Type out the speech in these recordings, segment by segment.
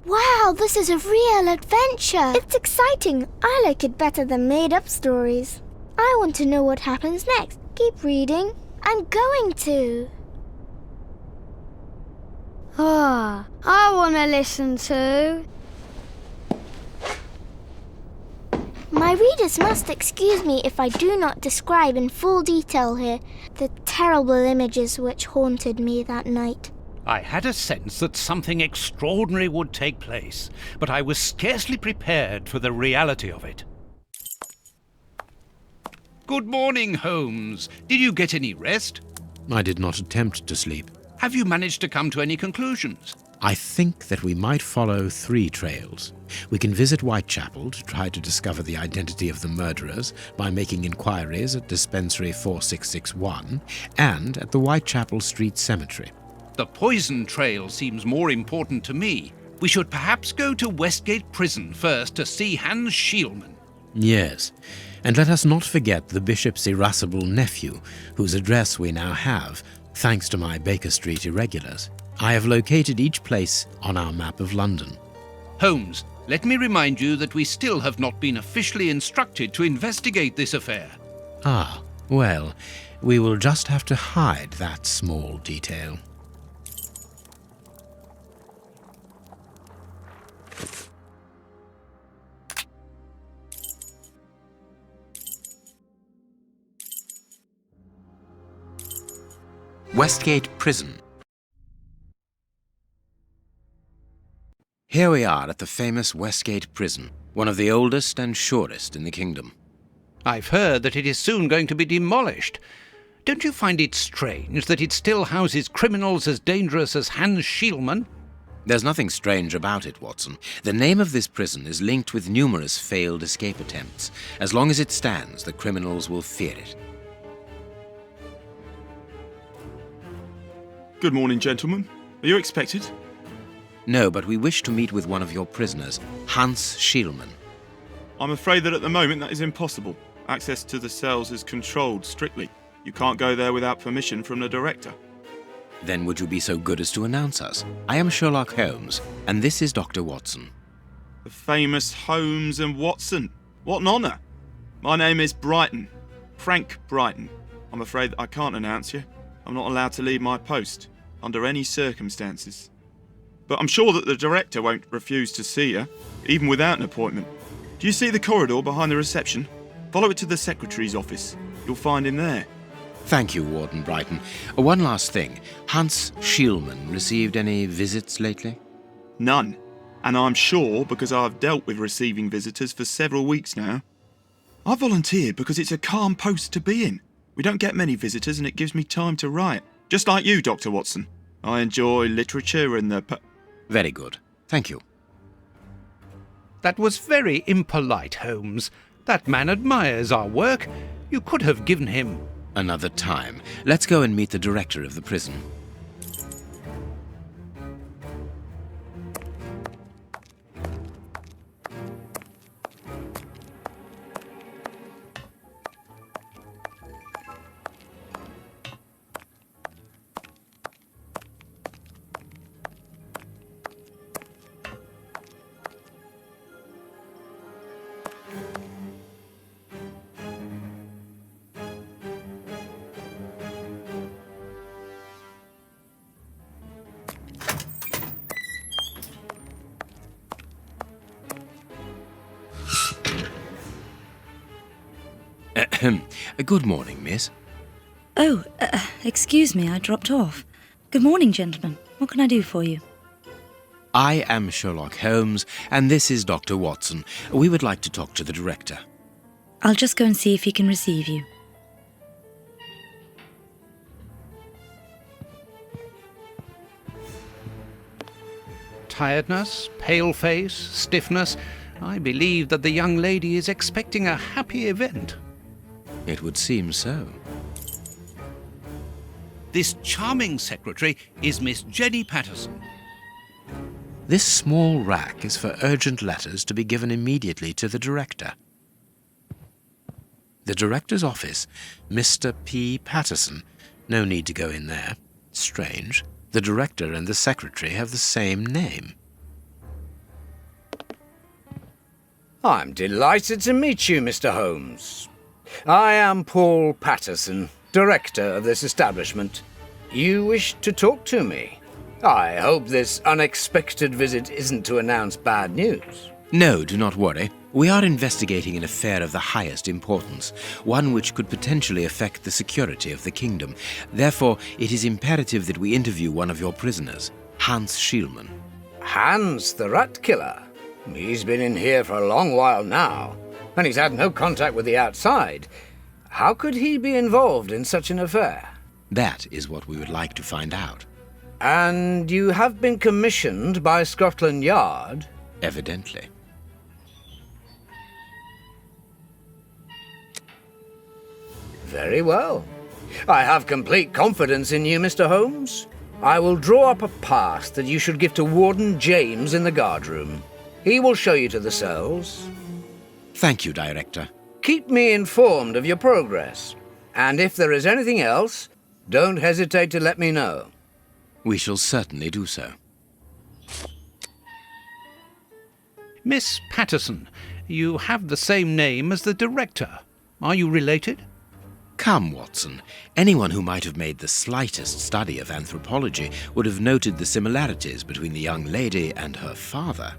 Wow, this is a real adventure. It's exciting. I like it better than made-up stories. I want to know what happens next. Keep reading. I'm going to. I want to listen to. My readers must excuse me if I do not describe in full detail here the terrible images which haunted me that night. I had a sense that something extraordinary would take place, but I was scarcely prepared for the reality of it. Good morning, Holmes. Did you get any rest? I did not attempt to sleep. Have you managed to come to any conclusions? I think that we might follow 3 trails. We can visit Whitechapel to try to discover the identity of the murderers by making inquiries at Dispensary 4661 and at the Whitechapel Street Cemetery. The poison trail seems more important to me. We should perhaps go to Westgate Prison first to see Hans Schielmann. Yes, and let us not forget the bishop's irascible nephew, whose address we now have, thanks to my Baker Street irregulars. I have located each place on our map of London. Holmes, let me remind you that we still have not been officially instructed to investigate this affair. Ah, well, we will just have to hide that small detail. Westgate Prison. Here we are at the famous Westgate Prison, one of the oldest and surest in the kingdom. I've heard that it is soon going to be demolished. Don't you find it strange that it still houses criminals as dangerous as Hans Schielmann? There's nothing strange about it, Watson. The name of this prison is linked with numerous failed escape attempts. As long as it stands, the criminals will fear it. Good morning, gentlemen. Are you expected? No, but we wish to meet with one of your prisoners, Hans Schielmann. I'm afraid that at the moment that is impossible. Access to the cells is controlled strictly. You can't go there without permission from the director. Then would you be so good as to announce us? I am Sherlock Holmes, and this is Dr. Watson. The famous Holmes and Watson. What an honour. My name is Brighton. Frank Brighton. I'm afraid I can't announce you. I'm not allowed to leave my post, under any circumstances. But I'm sure that the director won't refuse to see you, even without an appointment. Do you see the corridor behind the reception? Follow it to the secretary's office. You'll find him there. Thank you, Warden Brighton. One last thing. Hans Schielmann received any visits lately? None. And I'm sure because I've dealt with receiving visitors for several weeks now. I volunteered because it's a calm post to be in. We don't get many visitors and it gives me time to write. Just like you, Dr. Watson. I enjoy literature and the... Very good. Thank you. That was very impolite, Holmes. That man admires our work. You could have given him... Another time. Let's go and meet the director of the prison. Good morning, miss. Oh, excuse me, I dropped off. Good morning, gentlemen. What can I do for you? I am Sherlock Holmes, and this is Dr. Watson. We would like to talk to the director. I'll just go and see if he can receive you. Tiredness, pale face, stiffness. I believe that the young lady is expecting a happy event. It would seem so. This charming secretary is Miss Jenny Patterson. This small rack is for urgent letters to be given immediately to the director. The director's office, Mr. P. Patterson. No need to go in there. Strange. The director and the secretary have the same name. I'm delighted to meet you, Mr. Holmes. I am Paul Patterson, director of this establishment. You wish to talk to me? I hope this unexpected visit isn't to announce bad news. No, do not worry. We are investigating an affair of the highest importance, one which could potentially affect the security of the kingdom. Therefore, it is imperative that we interview one of your prisoners, Hans Schielmann. Hans, the rat killer. He's been in here for a long while now, and he's had no contact with the outside. How could he be involved in such an affair? That is what we would like to find out. And you have been commissioned by Scotland Yard? Evidently. Very well. I have complete confidence in you, Mr. Holmes. I will draw up a pass that you should give to Warden James in the guardroom. He will show you to the cells. Thank you, Director. Keep me informed of your progress. And if there is anything else, don't hesitate to let me know. We shall certainly do so. Miss Patterson, you have the same name as the director. Are you related? Come, Watson. Anyone who might have made the slightest study of anthropology would have noted the similarities between the young lady and her father.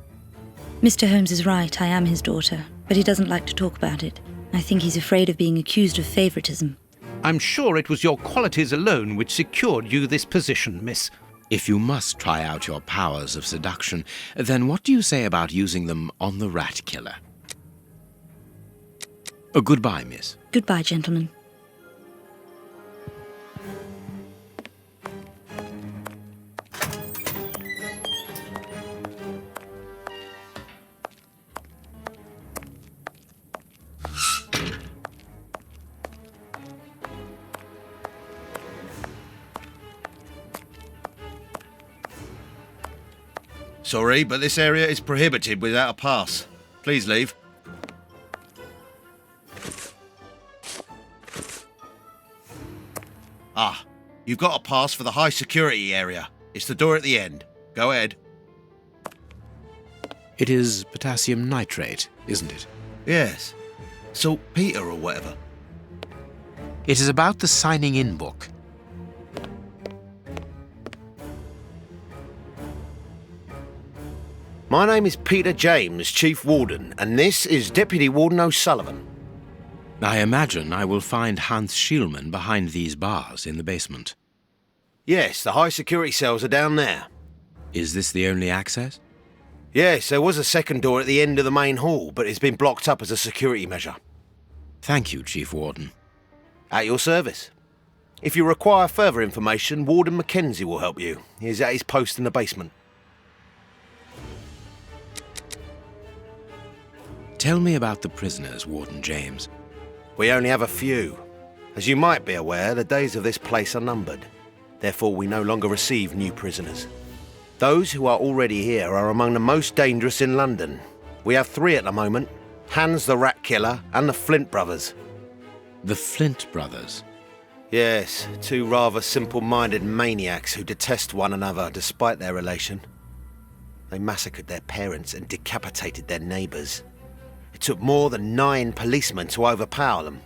Mr. Holmes is right, I am his daughter, but he doesn't like to talk about it. I think he's afraid of being accused of favoritism. I'm sure it was your qualities alone which secured you this position, miss. If you must try out your powers of seduction, then what do you say about using them on the rat killer? Goodbye, miss. Goodbye, gentlemen. Sorry, but this area is prohibited without a pass. Please leave. Ah, you've got a pass for the high security area. It's the door at the end. Go ahead. It is potassium nitrate, isn't it? Yes. Saltpeter or whatever. It is about the signing-in book. My name is Peter James, Chief Warden, and this is Deputy Warden O'Sullivan. I imagine I will find Hans Schielmann behind these bars in the basement. Yes, the high security cells are down there. Is this the only access? Yes, there was a second door at the end of the main hall, but it's been blocked up as a security measure. Thank you, Chief Warden. At your service. If you require further information, Warden Mackenzie will help you. He's at his post in the basement. Tell me about the prisoners, Warden James. We only have a few. As you might be aware, the days of this place are numbered. Therefore, we no longer receive new prisoners. Those who are already here are among the most dangerous in London. We have 3 at the moment. Hans the Rat Killer and the Flint Brothers. The Flint Brothers? Yes, 2 rather simple-minded maniacs who detest one another despite their relation. They massacred their parents and decapitated their neighbours. It took more than 9 policemen to overpower them.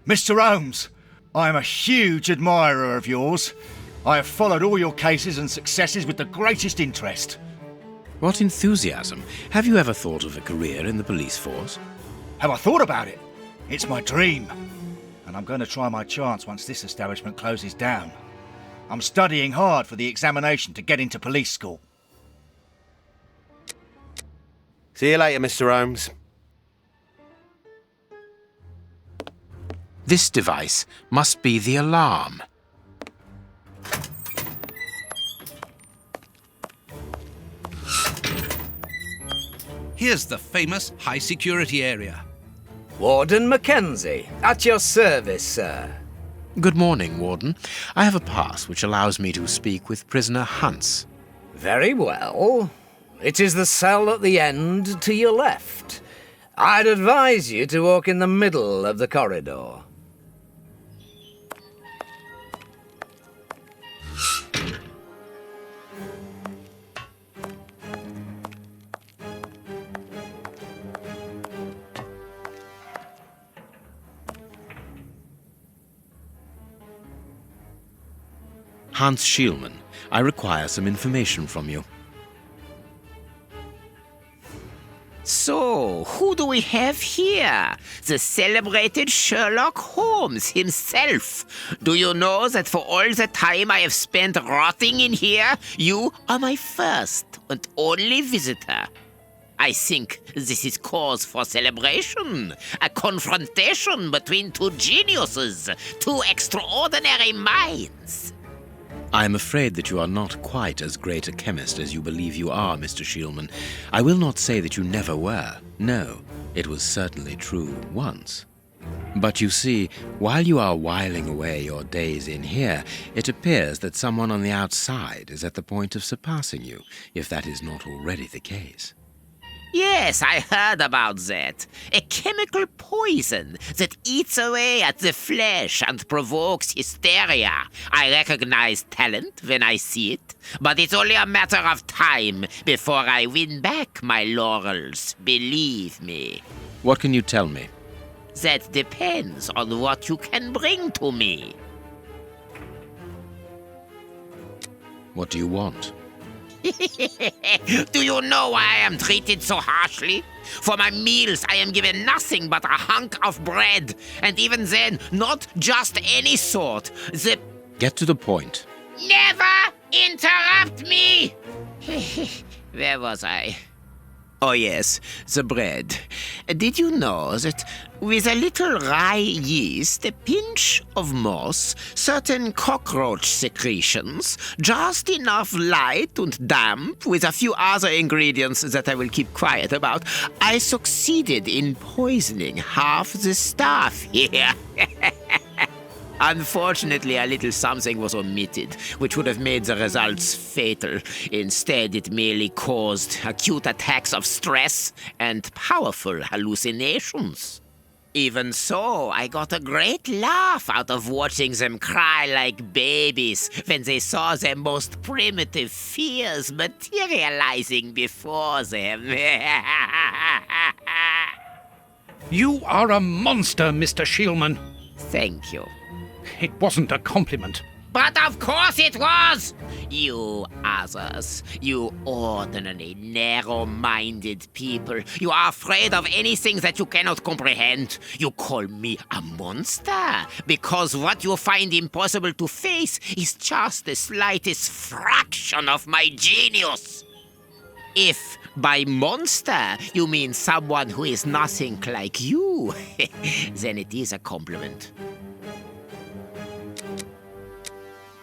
Mr. Holmes, I am a huge admirer of yours. I have followed all your cases and successes with the greatest interest. What enthusiasm! Have you ever thought of a career in the police force? Have I thought about it? It's my dream. And I'm going to try my chance once this establishment closes down. I'm studying hard for the examination to get into police school. See you later, Mr. Holmes. This device must be the alarm. Here's the famous high-security area. Warden Mackenzie, at your service, sir. Good morning, Warden. I have a pass which allows me to speak with prisoner Hans. Very well. It is the cell at the end to your left. I'd advise you to walk in the middle of the corridor. Hans Schielman, I require some information from you. So, who do we have here? The celebrated Sherlock Holmes himself. Do you know that for all the time I have spent rotting in here, you are my first and only visitor? I think this is cause for celebration. A confrontation between two geniuses, two extraordinary minds. I am afraid that you are not quite as great a chemist as you believe you are, Mr. Schielman. I will not say that you never were. No, it was certainly true once. But you see, while you are whiling away your days in here, it appears that someone on the outside is at the point of surpassing you, if that is not already the case. Yes, I heard about that. A chemical poison that eats away at the flesh and provokes hysteria. I recognize talent when I see it, but it's only a matter of time before I win back my laurels, believe me. What can you tell me? That depends on what you can bring to me. What do you want? Do you know why I am treated so harshly? For my meals, I am given nothing but a hunk of bread, and even then, not just any sort. Get to the point. Never interrupt me! Where was I? Oh yes, the bread. Did you know that with a little rye yeast, a pinch of moss, certain cockroach secretions, just enough light and damp, with a few other ingredients that I will keep quiet about, I succeeded in poisoning half the staff here. Unfortunately, a little something was omitted, which would have made the results fatal. Instead, it merely caused acute attacks of stress and powerful hallucinations. Even so, I got a great laugh out of watching them cry like babies when they saw their most primitive fears materializing before them. You are a monster, Mr. Schielman. Thank you. It wasn't a compliment. But of course it was! You others, you ordinary, narrow-minded people, you are afraid of anything that you cannot comprehend. You call me a monster because what you find impossible to face is just the slightest fraction of my genius. If by monster you mean someone who is nothing like you, then it is a compliment.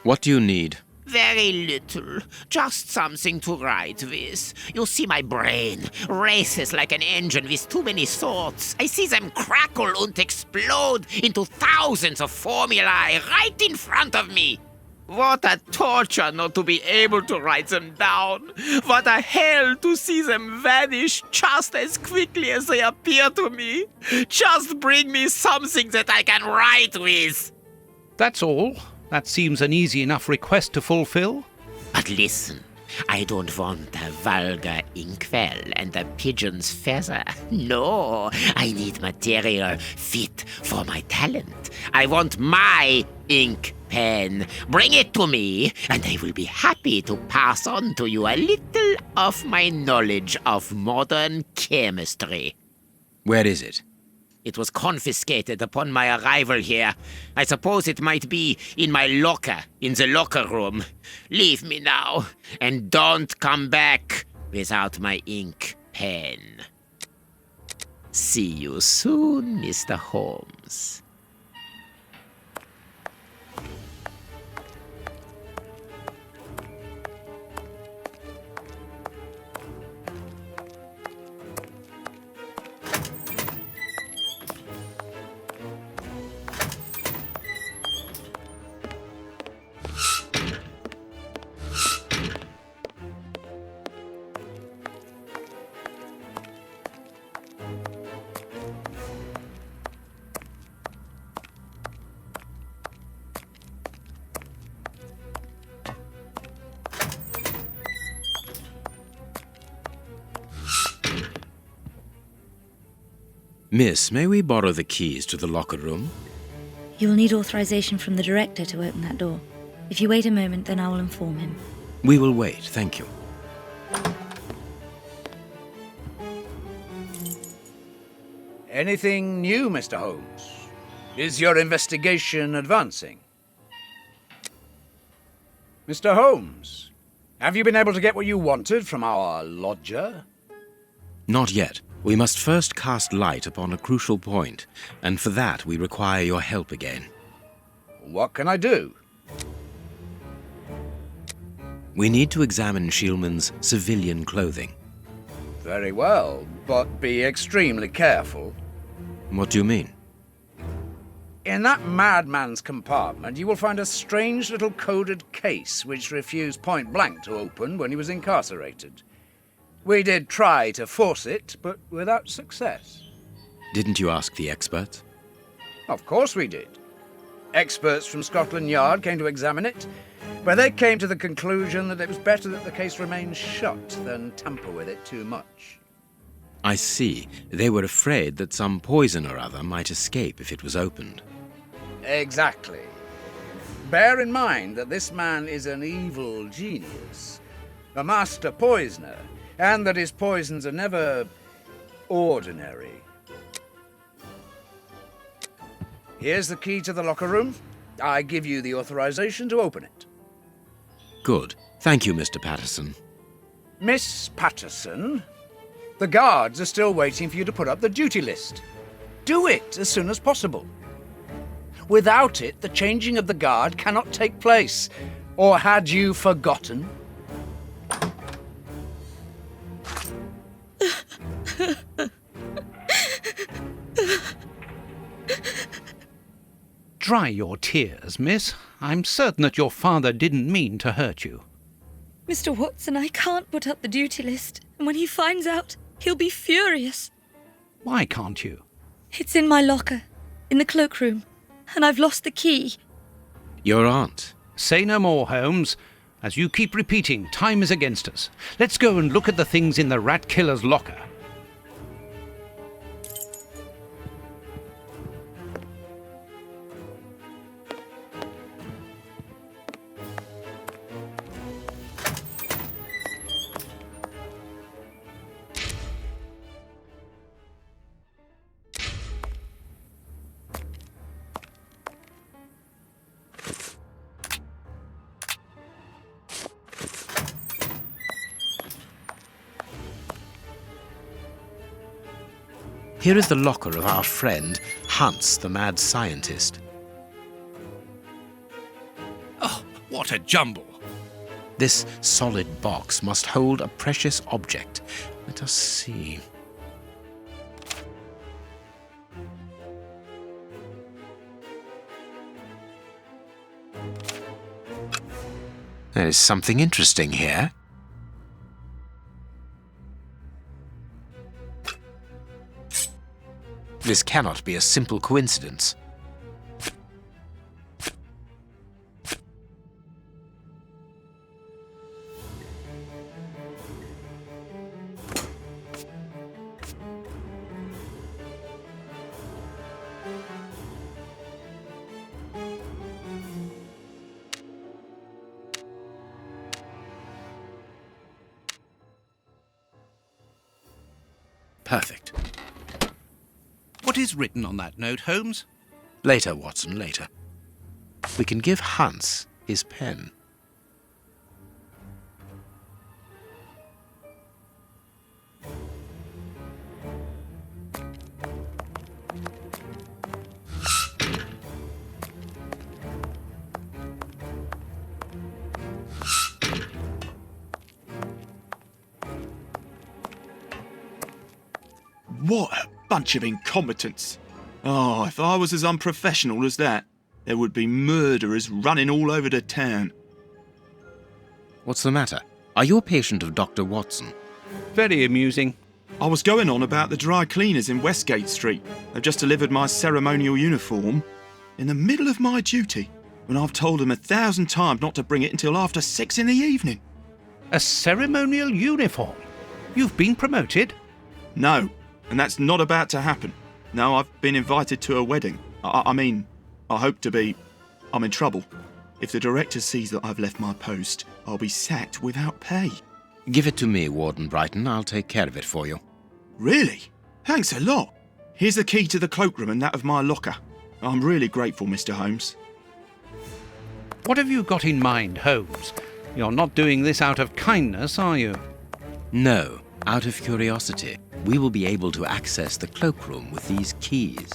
What do you need? Very little. Just something to write with. You see, my brain races like an engine with too many thoughts. I see them crackle and explode into thousands of formulae right in front of me. What a torture not to be able to write them down. What a hell to see them vanish just as quickly as they appear to me. Just bring me something that I can write with. That's all. That seems an easy enough request to fulfill. But listen, I don't want a vulgar inkwell and a pigeon's feather. No, I need material fit for my talent. I want my ink pen. Bring it to me, and I will be happy to pass on to you a little of my knowledge of modern chemistry. Where is it? It was confiscated upon my arrival here. I suppose it might be in my locker, in the locker room. Leave me now, and don't come back without my ink pen. See you soon, Mr. Holmes. Miss, may we borrow the keys to the locker room? You will need authorization from the director to open that door. If you wait a moment, then I will inform him. We will wait, thank you. Anything new, Mr. Holmes? Is your investigation advancing? Mr. Holmes, have you been able to get what you wanted from our lodger? Not yet. We must first cast light upon a crucial point, and for that we require your help again. What can I do? We need to examine Shieldman's civilian clothing. Very well, but be extremely careful. What do you mean? In that madman's compartment, you will find a strange little coded case which refused point blank to open when he was incarcerated. We did try to force it, but without success. Didn't you ask the experts? Of course we did. Experts from Scotland Yard came to examine it, but they came to the conclusion that it was better that the case remain shut than tamper with it too much. I see. They were afraid that some poison or other might escape if it was opened. Exactly. Bear in mind that this man is an evil genius, a master poisoner, and that his poisons are never ordinary. Here's the key to the locker room. I give you the authorization to open it. Good. Thank you, Mr. Patterson. Miss Patterson, the guards are still waiting for you to put up the duty list. Do it as soon as possible. Without it, the changing of the guard cannot take place. Or had you forgotten? Dry your tears, miss. I'm certain that your father didn't mean to hurt you. Mr. Watson, I can't put up the duty list. And when he finds out, he'll be furious. Why can't you? It's in my locker, in the cloakroom, and I've lost the key. Your aunt. Say no more, Holmes. As you keep repeating, time is against us. Let's go and look at the things in the rat killer's locker. Here is the locker of our friend, Hans, the mad scientist. Oh, what a jumble! This solid box must hold a precious object. Let us see. There is something interesting here. This cannot be a simple coincidence. Perfect. What is written on that note, Holmes? Later, Watson, later. We can give Hans his pen. What a bunch of incompetents. Oh, if I was as unprofessional as that, there would be murderers running all over the town. What's the matter? Are you a patient of Dr. Watson? Very amusing. I was going on about the dry cleaners in Westgate Street. They've just delivered my ceremonial uniform in the middle of my duty, when I've told them 1,000 times not to bring it until after 6 in the evening. A ceremonial uniform? You've been promoted? No, and that's not about to happen. No, I've been invited to a wedding. I mean, I hope to be. I'm in trouble. If the director sees that I've left my post, I'll be sacked without pay. Give it to me, Warden Brighton. I'll take care of it for you. Really? Thanks a lot. Here's the key to the cloakroom and that of my locker. I'm really grateful, Mr. Holmes. What have you got in mind, Holmes? You're not doing this out of kindness, are you? No, out of curiosity. We will be able to access the cloakroom with these keys.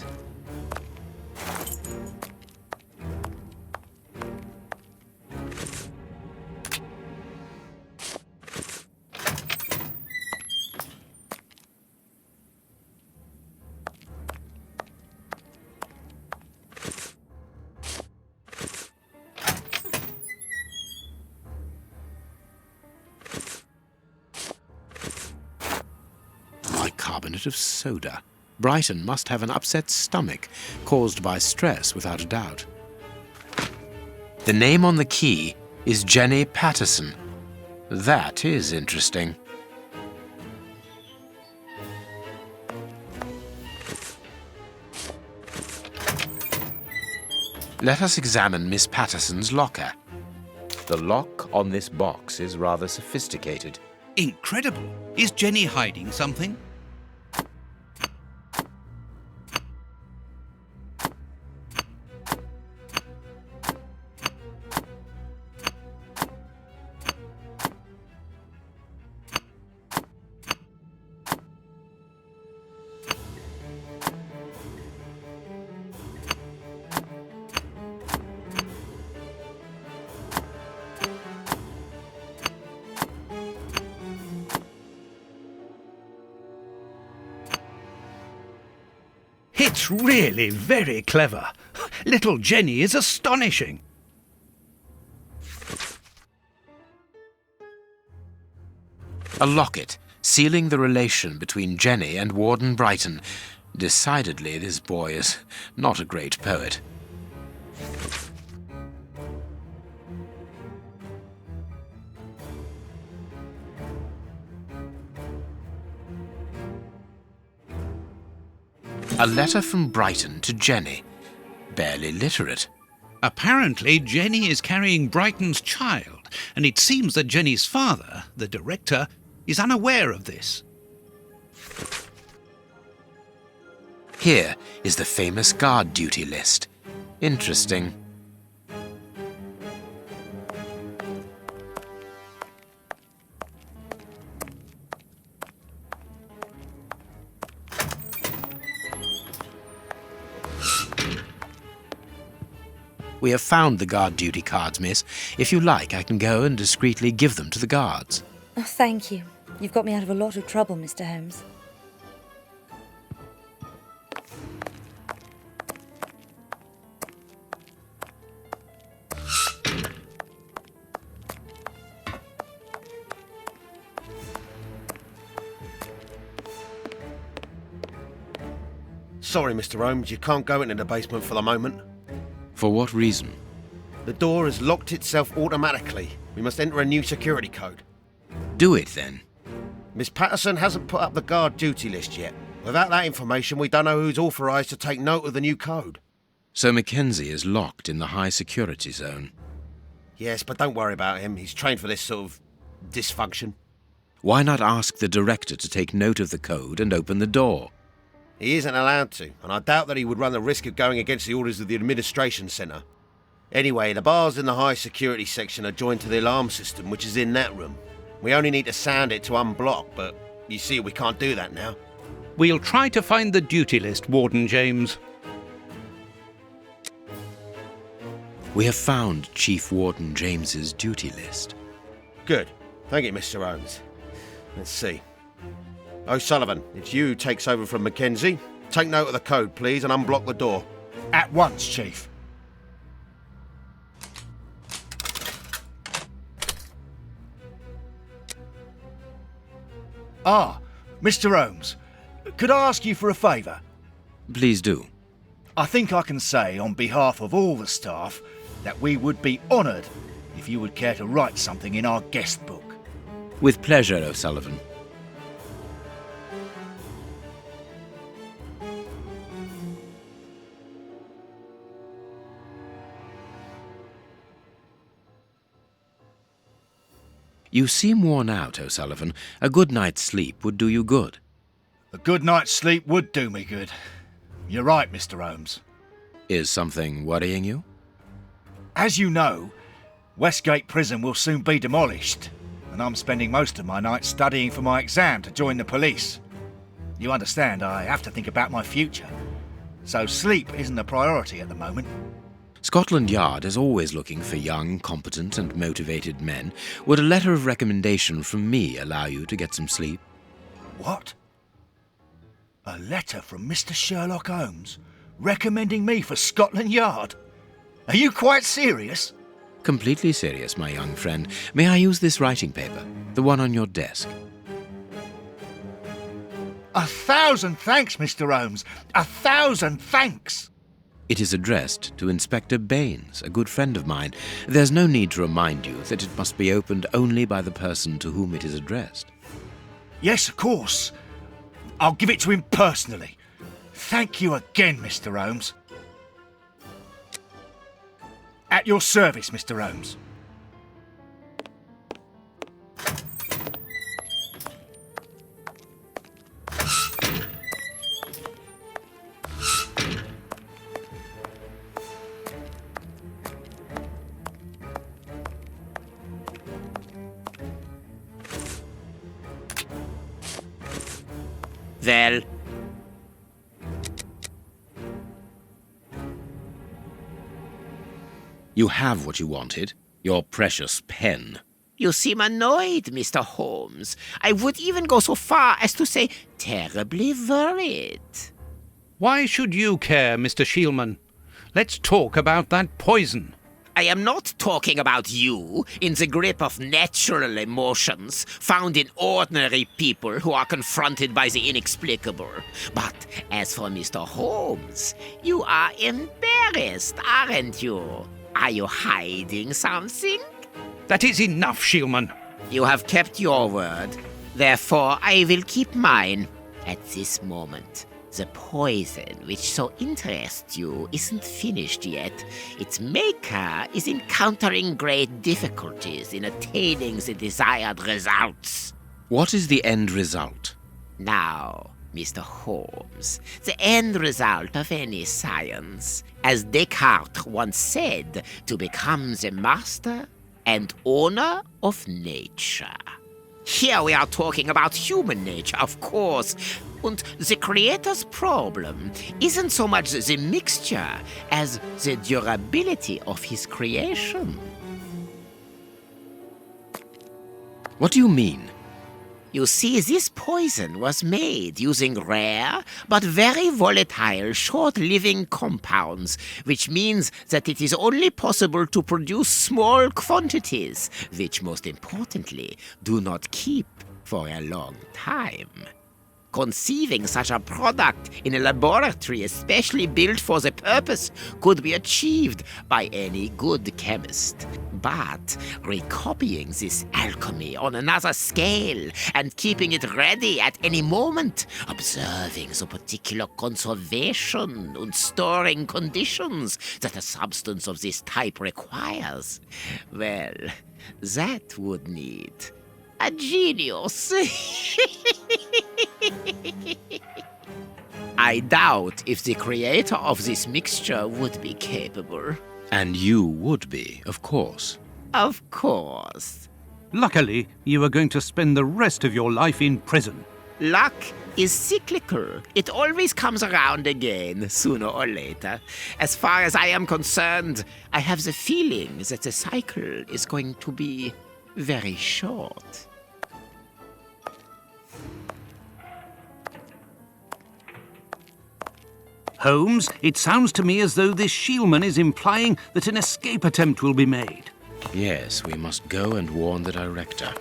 Bicarbonate of soda. Brighton must have an upset stomach, caused by stress without a doubt. The name on the key is Jenny Patterson. That is interesting. Let us examine Miss Patterson's locker. The lock on this box is rather sophisticated. Incredible. Is Jenny hiding something? It's really very clever. Little Jenny is astonishing. A locket, sealing the relation between Jenny and Warden Brighton. Decidedly, this boy is not a great poet. A letter from Brighton to Jenny. Barely literate. Apparently, Jenny is carrying Brighton's child, and it seems that Jenny's father, the director, is unaware of this. Here is the famous guard duty list. Interesting. We have found the guard duty cards, miss. If you like, I can go and discreetly give them to the guards. Oh, thank you. You've got me out of a lot of trouble, Mr. Holmes. Sorry, Mr. Holmes, you can't go into the basement for the moment. For what reason? The door has locked itself automatically. We must enter a new security code. Do it, then. Miss Patterson hasn't put up the guard duty list yet. Without that information, we don't know who's authorised to take note of the new code. So Mackenzie is locked in the high security zone. Yes, but don't worry about him. He's trained for this sort of dysfunction. Why not ask the director to take note of the code and open the door? He isn't allowed to, and I doubt that he would run the risk of going against the orders of the administration centre. Anyway, the bars in the high security section are joined to the alarm system, which is in that room. We only need to sound it to unblock, but you see we can't do that now. We'll try to find the duty list, Warden James. We have found Chief Warden James's duty list. Good. Thank you, Mr. Holmes. Let's see. O'Sullivan, it's you who takes over from Mackenzie. Take note of the code, please, and unblock the door. At once, Chief. Ah, Mr. Holmes, could I ask you for a favour? Please do. I think I can say on behalf of all the staff that we would be honoured if you would care to write something in our guest book. With pleasure, O'Sullivan. You seem worn out, O'Sullivan. A good night's sleep would do you good. A good night's sleep would do me good. You're right, Mr. Holmes. Is something worrying you? As you know, Westgate Prison will soon be demolished, and I'm spending most of my nights studying for my exam to join the police. You understand, I have to think about my future, so sleep isn't a priority at the moment. Scotland Yard is always looking for young, competent and motivated men. Would a letter of recommendation from me allow you to get some sleep? What? A letter from Mr. Sherlock Holmes recommending me for Scotland Yard? Are you quite serious? Completely serious, my young friend. May I use this writing paper? The one on your desk. 1,000 thanks, Mr. Holmes. 1,000 thanks. It is addressed to Inspector Baines, a good friend of mine. There's no need to remind you that it must be opened only by the person to whom it is addressed. Yes, of course. I'll give it to him personally. Thank you again, Mr. Holmes. At your service, Mr. Holmes. Well, You have what you wanted. Your precious pen. you seem annoyed, Mr. Holmes. I would even go so far as to say terribly worried. Why should you care, Mr. Shielman? Let's talk about that poison. I am not talking about you in the grip of natural emotions found in ordinary people who are confronted by the inexplicable. But as for Mr. Holmes, you are embarrassed, aren't you? Are you hiding something? That is enough, Shielman. You have kept your word. Therefore, I will keep mine. At this moment, the poison which so interests you isn't finished yet. Its maker is encountering great difficulties in attaining the desired results. What is the end result? Now, Mr. Holmes, the end result of any science, as Descartes once said, to become the master and owner of nature. Here we are talking about human nature, of course. And the creator's problem isn't so much the mixture as the durability of his creation. What do you mean? You see, this poison was made using rare but very volatile short-living compounds, which means that it is only possible to produce small quantities, which most importantly do not keep for a long time. Conceiving such a product in a laboratory especially built for the purpose could be achieved by any good chemist. But recopying this alchemy on another scale and keeping it ready at any moment, observing the particular conservation and storing conditions that a substance of this type requires, well, that would need a genius. I doubt if the creator of this mixture would be capable. And you would be, of course. Of course. Luckily, you are going to spend the rest of your life in prison. Luck is cyclical. It always comes around again, sooner or later. As far as I am concerned, I have the feeling that the cycle is going to be very short. Holmes, it sounds to me as though this Shielman is implying that an escape attempt will be made. Yes, we must go and warn the director.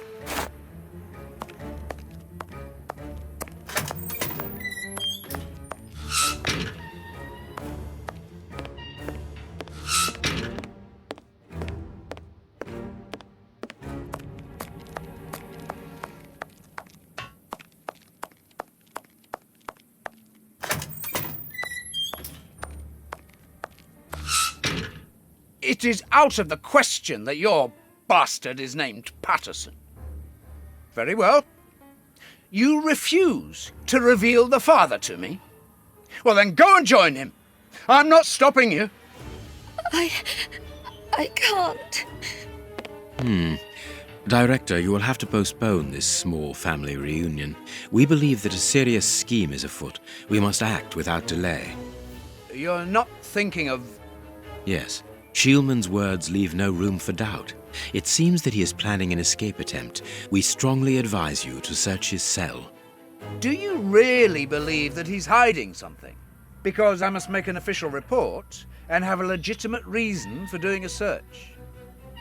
It is out of the question that your bastard is named Patterson. Very well. You refuse to reveal the father to me? Well, then go and join him. I'm not stopping you. I can't. Director, you will have to postpone this small family reunion. We believe that a serious scheme is afoot. We must act without delay. You're not thinking of... Yes. Shielman's words leave no room for doubt. It seems that he is planning an escape attempt. We strongly advise you to search his cell. Do you really believe that he's hiding something? Because I must make an official report and have a legitimate reason for doing a search.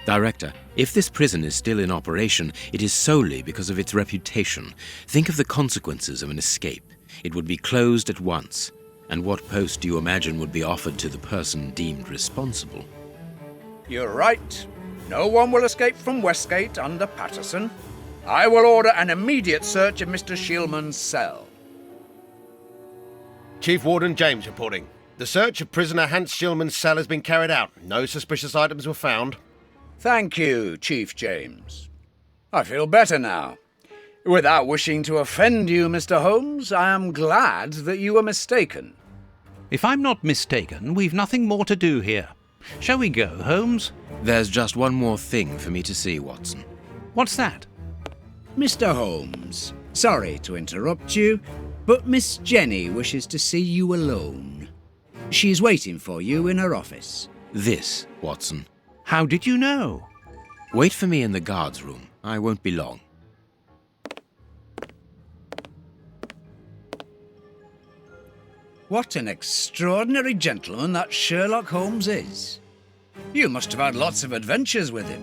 Director, if this prison is still in operation, it is solely because of its reputation. Think of the consequences of an escape. It would be closed at once. And what post do you imagine would be offered to the person deemed responsible? You're right. No one will escape from Westgate under Patterson. I will order an immediate search of Mr. Shielman's cell. Chief Warden James reporting. The search of prisoner Hans Shielman's cell has been carried out. No suspicious items were found. Thank you, Chief James. I feel better now. Without wishing to offend you, Mr. Holmes, I am glad that you were mistaken. If I'm not mistaken, we've nothing more to do here. Shall we go, Holmes? There's just one more thing for me to see, Watson. What's that? Mr. Holmes, sorry to interrupt you, but Miss Jenny wishes to see you alone. She's waiting for you in her office. This, Watson. How did you know? Wait for me in the guard's room. I won't be long. What an extraordinary gentleman that Sherlock Holmes is. You must have had lots of adventures with him.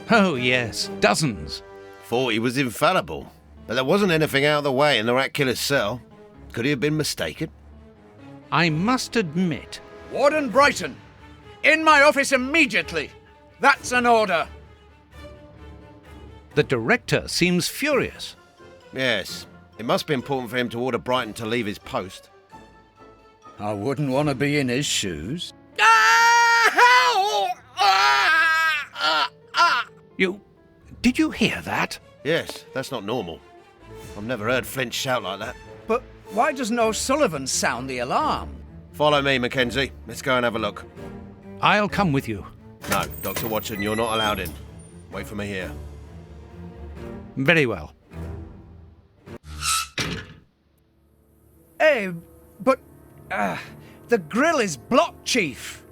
Oh, yes, dozens. Thought he was infallible, but there wasn't anything out of the way in the rat killer's cell. Could he have been mistaken? I must admit... Warden Brighton, in my office immediately. That's an order. The director seems furious. Yes, it must be important for him to order Brighton to leave his post. I wouldn't want to be in his shoes. Did you hear that? Yes, that's not normal. I've never heard Flint shout like that. But why doesn't O'Sullivan sound the alarm? Follow me, Mackenzie. Let's go and have a look. I'll come with you. No, Dr. Watson, you're not allowed in. Wait for me here. Very well. Hey, but... the grill is blocked, Chief.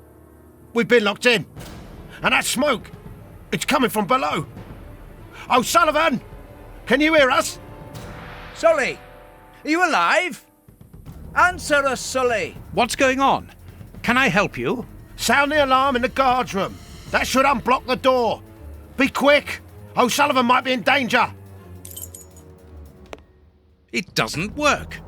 We've been locked in. And that smoke, it's coming from below. O'Sullivan! Can you hear us? Sully, are you alive? Answer us, Sully. What's going on? Can I help you? Sound the alarm in the guard's room. That should unblock the door. Be quick. O'Sullivan might be in danger. It doesn't work.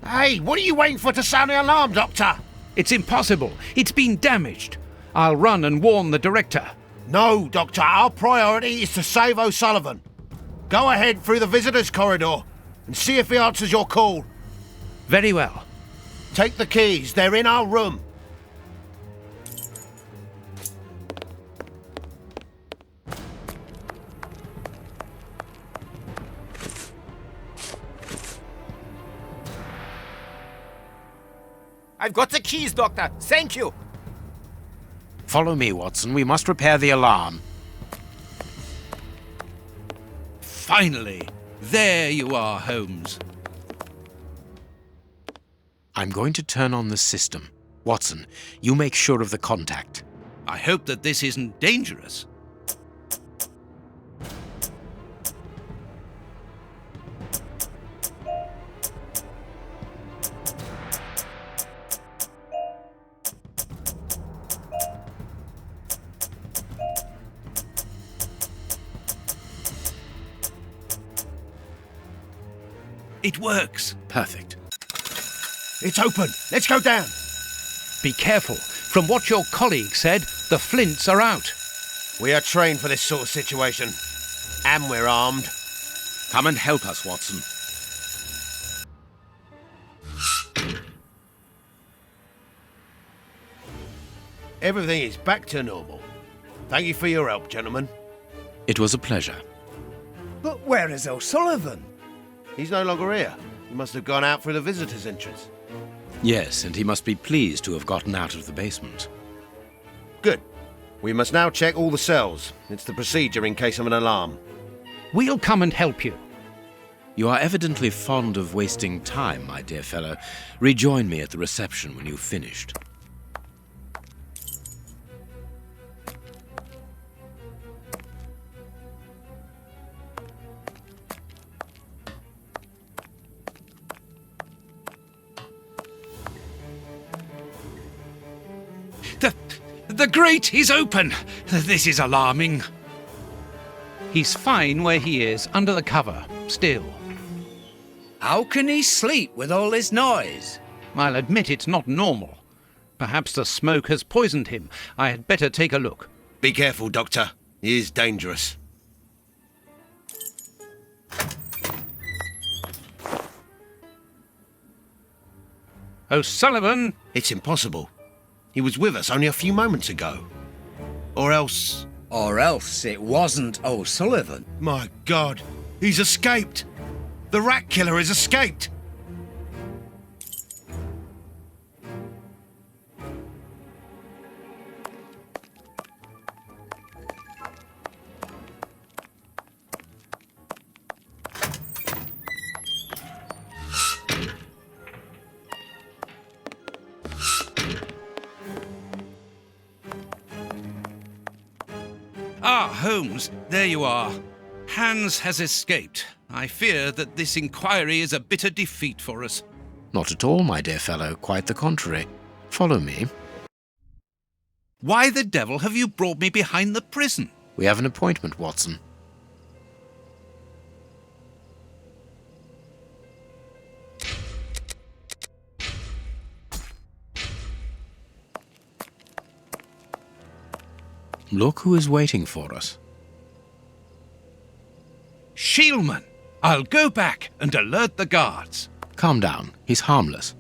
Hey, what are you waiting for to sound the alarm, Doctor? It's impossible. It's been damaged. I'll run and warn the director. No, Doctor. Our priority is to save O'Sullivan. Go ahead through the visitors' corridor and see if he answers your call. Very well. Take the keys. They're in our room. I've got the keys, Doctor. Thank you. Follow me, Watson. We must repair the alarm. Finally. There you are, Holmes. I'm going to turn on the system. Watson, you make sure of the contact. I hope that this isn't dangerous. It works. Perfect. It's open. Let's go down. Be careful. From what your colleague said, the flints are out. We are trained for this sort of situation. And we're armed. Come and help us, Watson. Everything is back to normal. Thank you for your help, gentlemen. It was a pleasure. But where is O'Sullivan? He's no longer here. He must have gone out through the visitor's entrance. Yes, and he must be pleased to have gotten out of the basement. Good. We must now check all the cells. It's the procedure in case of an alarm. We'll come and help you. You are evidently fond of wasting time, my dear fellow. Rejoin me at the reception when you've finished. The grate is open! This is alarming. He's fine where he is, under the cover, still. How can he sleep with all this noise? I'll admit it's not normal. Perhaps the smoke has poisoned him. I had better take a look. Be careful, Doctor. He is dangerous. O'Sullivan! It's impossible. He was with us only a few moments ago. Or else... Or else it wasn't O'Sullivan. My God, he's escaped! The rat killer has escaped! Ah, Holmes, there you are. Hans has escaped. I fear that this inquiry is a bitter defeat for us. Not at all, my dear fellow. Quite the contrary. Follow me. Why the devil have you brought me behind the prison? We have an appointment, Watson. Look who is waiting for us. Shieldman! I'll go back and alert the guards. Calm down. He's harmless.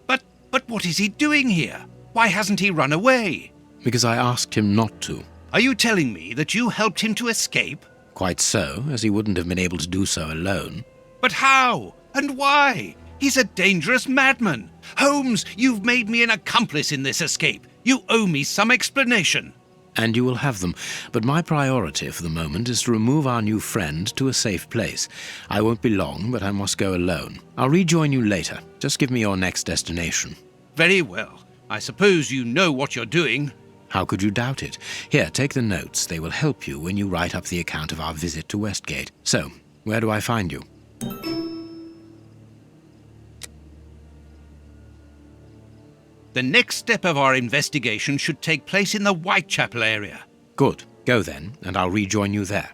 But what is he doing here? Why hasn't he run away? Because I asked him not to. Are you telling me that you helped him to escape? Quite so, as he wouldn't have been able to do so alone. But how? And why? He's a dangerous madman. Holmes, you've made me an accomplice in this escape. You owe me some explanation. And you will have them. But my priority for the moment is to remove our new friend to a safe place. I won't be long, but I must go alone. I'll rejoin you later. Just give me your next destination. Very well. I suppose you know what you're doing. How could you doubt it? Here, take the notes. They will help you when you write up the account of our visit to Westgate. So, where do I find you? The next step of our investigation should take place in the Whitechapel area. Good. Go then, and I'll rejoin you there.